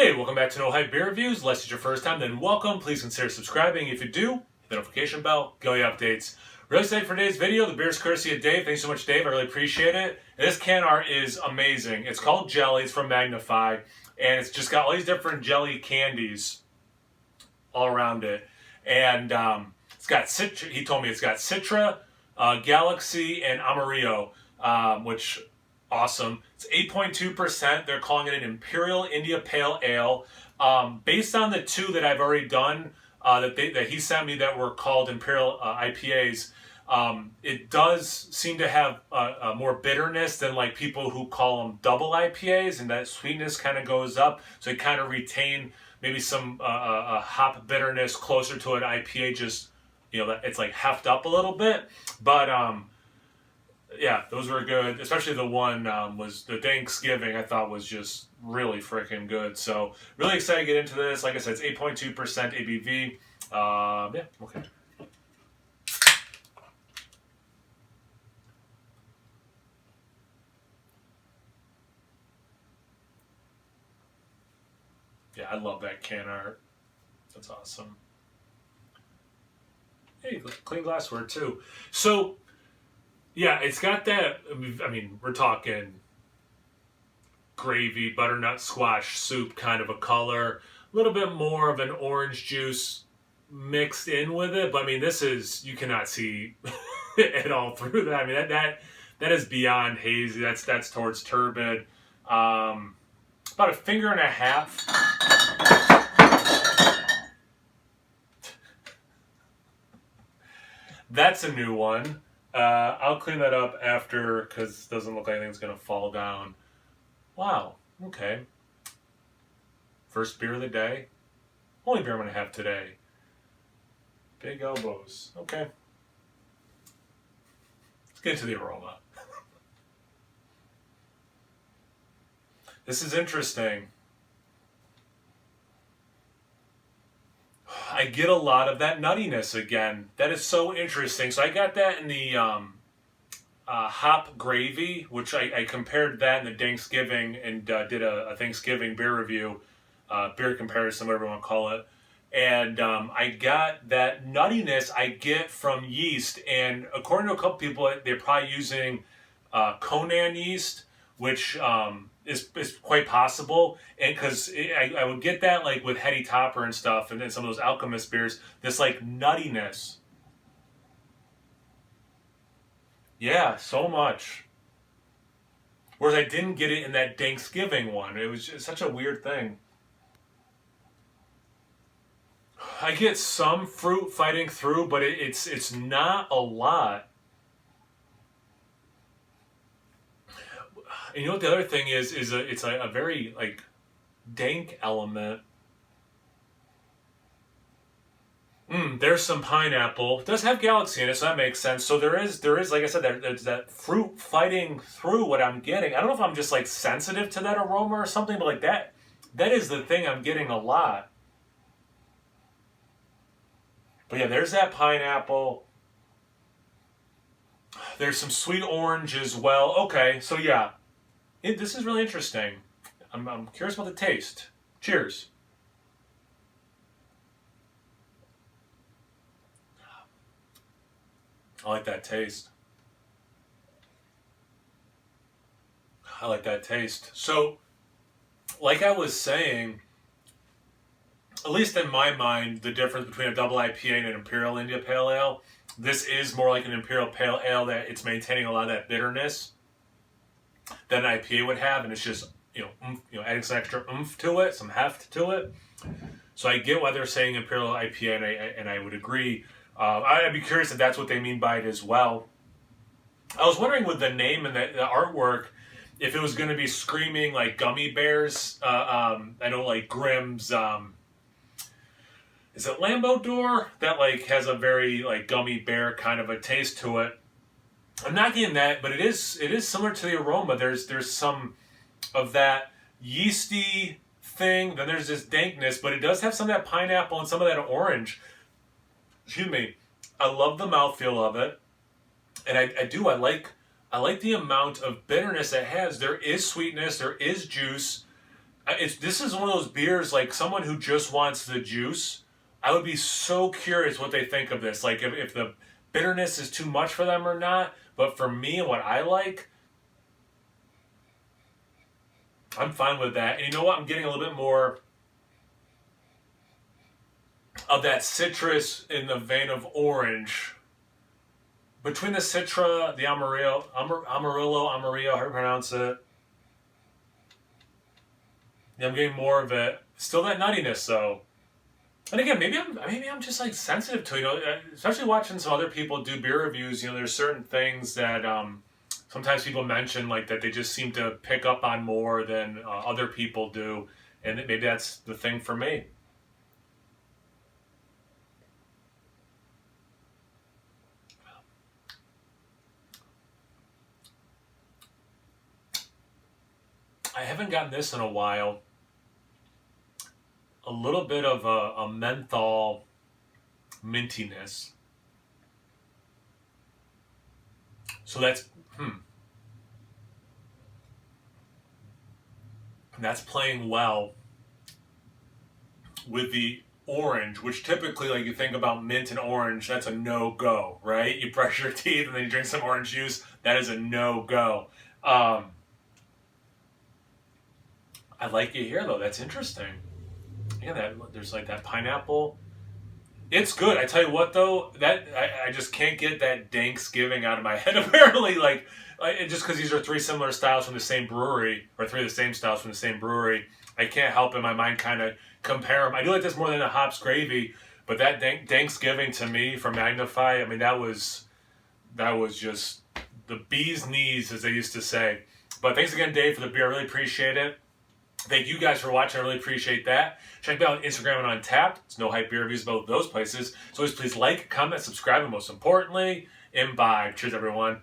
Hey, welcome back to No Hype Beer Reviews. Unless it's your first time, then welcome. Please consider subscribing. If you do, hit the notification bell, get all your updates. Really excited for today's video. The beer is courtesy of Dave. Thanks so much, Dave. I really appreciate it. And this can art is amazing. It's called Jelly. It's from Magnify. And it's just got all these different jelly candies all around it. And it's got Citra. He told me it's got Citra, Galaxy, and Amarillo, which... awesome. It's 8.2%. They're calling it an Imperial India Pale Ale. Based on the two that I've already done, that he sent me that were called Imperial IPAs, it does seem to have more bitterness than like people who call them double IPAs, and that sweetness kind of goes up. So it kind of retain maybe some hop bitterness closer to an IPA. Just it's like heft up a little bit, but yeah, those were good. Especially the one was the Thanksgiving. I thought was just really freaking good. So really excited to get into this. Like I said, it's 8.2% ABV. Yeah, okay. Yeah, I love that can art. That's awesome. Hey, clean glassware too. So. Yeah, it's got that, I mean, we're talking gravy, butternut squash soup kind of a color. A little bit more of an orange juice mixed in with it. But, I mean, this is, you cannot see it all through that. I mean, that is beyond hazy. That's towards turbid. About a finger and a half. That's a new one. I'll clean that up after because it doesn't look like anything's going to fall down. Wow. Okay. First beer of the day. Only beer I'm going to have today. Big elbows. Okay. Let's get into the aroma. This is interesting. I get a lot of that nuttiness again. That is so interesting. So I got that in the hop gravy, which I compared that in the Thanksgiving and did a Thanksgiving beer review, beer comparison, whatever you want to call it. And I got that nuttiness I get from yeast. And according to a couple people, they're probably using Conan yeast, which... is quite possible, and because I would get that like with Heady Topper and stuff, and then some of those Alchemist beers, this like nuttiness. Yeah, so much. Whereas I didn't get it in that Thanksgiving one. It was just such a weird thing. I get some fruit fighting through, but it's not a lot. And you know what the other thing is it's a very like dank element. There's some pineapple. It does have Galaxy in it, so that makes sense. So there is like I said, there's that fruit fighting through what I'm getting. I don't know if I'm just like sensitive to that aroma or something, but like that is the thing I'm getting a lot. But yeah, there's that pineapple. There's some sweet orange as well. Okay, so yeah. This is really interesting. I'm curious about the taste. Cheers. I like that taste. I like that taste. So, like I was saying, at least in my mind, the difference between a double IPA and an Imperial India Pale Ale, this is more like an Imperial Pale Ale that it's maintaining a lot of that bitterness that an IPA would have, and it's just adding some extra oomph to it, some heft to it. So I get why they're saying Imperial IPA, and I would agree. I'd be curious if that's what they mean by it as well. I was wondering with the name and the artwork if it was going to be screaming like gummy bears. I know like Grimm's. Is it Lambo Door that like has a very like gummy bear kind of a taste to it? I'm not getting that, but it is similar to the aroma. There's some of that yeasty thing. Then there's this dankness, but it does have some of that pineapple and some of that orange. Excuse me. I love the mouthfeel of it, and I like the amount of bitterness it has. There is sweetness. There is juice. This is one of those beers, like someone who just wants the juice. I would be so curious what they think of this. Like if the bitterness is too much for them or not. But for me and what I like, I'm fine with that. And you know what? I'm getting a little bit more of that citrus in the vein of orange. Between the Citra, the Amarillo, Amarillo, how do you pronounce it? Yeah, I'm getting more of it. Still that nuttiness though. And again, maybe I'm just like sensitive to, especially watching some other people do beer reviews. There's certain things that sometimes people mention like that they just seem to pick up on more than other people do, and maybe that's the thing for me. I haven't gotten this in a while. A little bit of a menthol mintiness. So that's playing well with the orange, which typically, like you think about mint and orange, that's a no-go, right? You brush your teeth and then you drink some orange juice, that is a no-go. I like it here though. That's interesting. Yeah, there's like that pineapple. It's good. I tell you what though, that I just can't get that Thanksgiving out of my head. Apparently, just because these are three similar styles from the same brewery, or three of the same styles from the same brewery, I can't help in my mind kind of compare them. I do like this more than a hops gravy, but that Thanksgiving to me from Magnify, I mean that was just the bee's knees, as they used to say. But thanks again, Dave, for the beer. I really appreciate it. Thank you guys for watching. I really appreciate that. Check me out on Instagram and Untappd. It's No Hype Beer Reviews, both those places. So always please like, comment, subscribe, and most importantly, imbibe. Cheers, everyone.